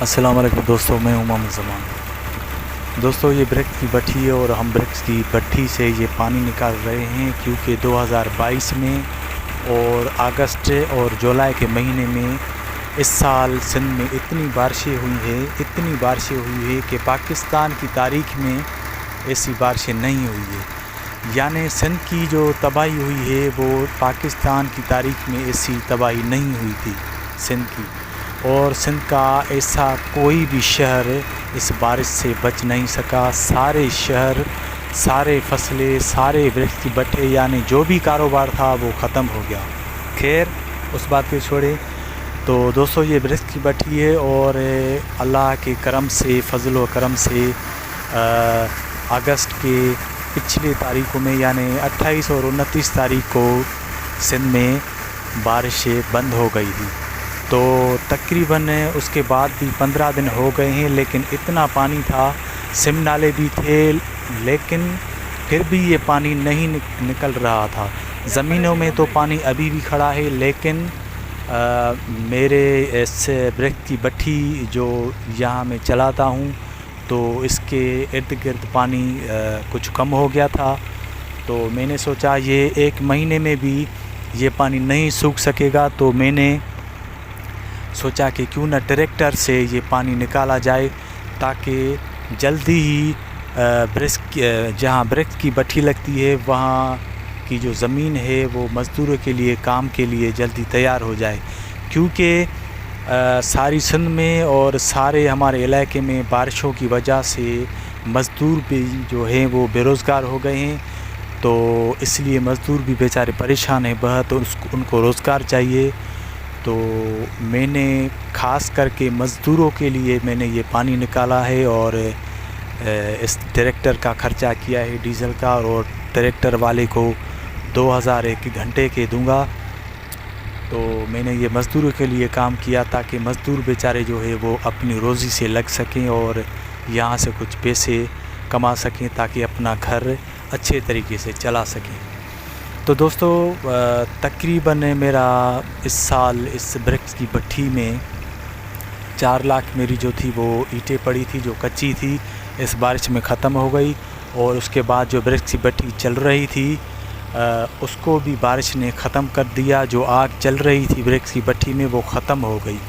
अस्सलाम वालेकुम दोस्तों, मैं हूं मोहम्मद ज़मान। दोस्तों, ये ब्रिक्स की भट्ठी है और हम ब्रिक्स की भट्ठी से ये पानी निकाल रहे हैं क्योंकि 2022 में और अगस्त और जुलाई के महीने में इस साल सिंध में इतनी बारिशें हुई है कि पाकिस्तान की तारीख़ में ऐसी बारिशें नहीं हुई है। यानी सिंध की जो तबाही हुई है वो पाकिस्तान की तारीख़ में ऐसी तबाही नहीं हुई थी सिंध की। और सिंध का ऐसा कोई भी शहर इस बारिश से बच नहीं सका। सारे शहर, सारे फसलें, सारे वृक्ष की भट्ठे यानी जो भी कारोबार था वो ख़त्म हो गया। खैर, उस बात को छोड़े। तो दोस्तों, ये वृक्ष की भट्ठी है और अल्लाह के करम से, फजल व करम से अगस्त के पिछले तारीख़ों में यानी 28 और 29 तारीख़ को सिंध में बारिशें बंद हो गई थी। तो तकरीबन उसके बाद भी 15 दिन हो गए हैं, लेकिन इतना पानी था, सिम नाले भी थे, लेकिन फिर भी ये पानी नहीं निकल रहा था। ज़मीनों में तो पानी अभी भी खड़ा है, लेकिन मेरे इस ब्रिक्स की भट्ठी जो यहाँ मैं चलाता हूँ तो इसके इर्द गिर्द पानी कुछ कम हो गया था। तो मैंने सोचा ये एक महीने में भी ये पानी नहीं सूख सकेगा, तो मैंने सोचा कि क्यों न ट्रैक्टर से ये पानी निकाला जाए ताकि जल्दी ही जहाँ ब्रिक्स की भट्ठी लगती है वहाँ की जो ज़मीन है वो मज़दूरों के लिए, काम के लिए जल्दी तैयार हो जाए। क्योंकि सारी सिंध में और सारे हमारे इलाके में बारिशों की वजह से मज़दूर भी जो हैं वो बेरोज़गार हो गए हैं। तो इसलिए मज़दूर भी बेचारे परेशान हैं बहुत, उनको रोज़गार चाहिए। तो मैंने ख़ास करके मज़दूरों के लिए मैंने ये पानी निकाला है और इस ट्रैक्टर का ख़र्चा किया है डीज़ल का, और ट्रैक्टर वाले को 2000 एक घंटे के दूंगा। तो मैंने ये मज़दूरों के लिए काम किया ताकि मज़दूर बेचारे जो है वो अपनी रोज़ी से लग सकें और यहाँ से कुछ पैसे कमा सकें ताकि अपना घर अच्छे तरीके से चला सकें। तो दोस्तों, तकरीबन मेरा इस साल इस ब्रिक्स की भट्ठी में 4 लाख मेरी जो थी वो ईंटें पड़ी थी जो कच्ची थी, इस बारिश में ख़त्म हो गई। और उसके बाद जो ब्रिक्स की भट्ठी चल रही थी उसको भी बारिश ने ख़त्म कर दिया। जो आग चल रही थी ब्रिक्स की भट्ठी में वो ख़त्म हो गई।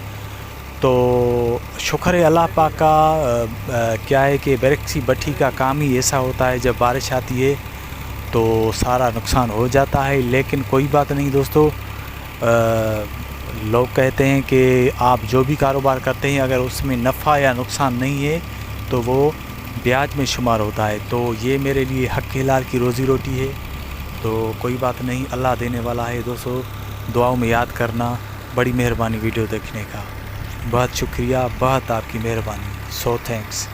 तो शुक्र है अल्लाह पाक का। क्या है कि ब्रिक्स की भट्ठी का काम ही ऐसा होता है, जब बारिश आती है तो सारा नुकसान हो जाता है। लेकिन कोई बात नहीं दोस्तों, लोग कहते हैं कि आप जो भी कारोबार करते हैं अगर उसमें नफ़ा या नुकसान नहीं है तो वो ब्याज में शुमार होता है। तो ये मेरे लिए हक़ हलाल की रोज़ी रोटी है, तो कोई बात नहीं, अल्लाह देने वाला है। दोस्तों, दुआओं में याद करना। बड़ी मेहरबानी वीडियो देखने का, बहुत शुक्रिया, बहुत आपकी मेहरबानी। So thanks.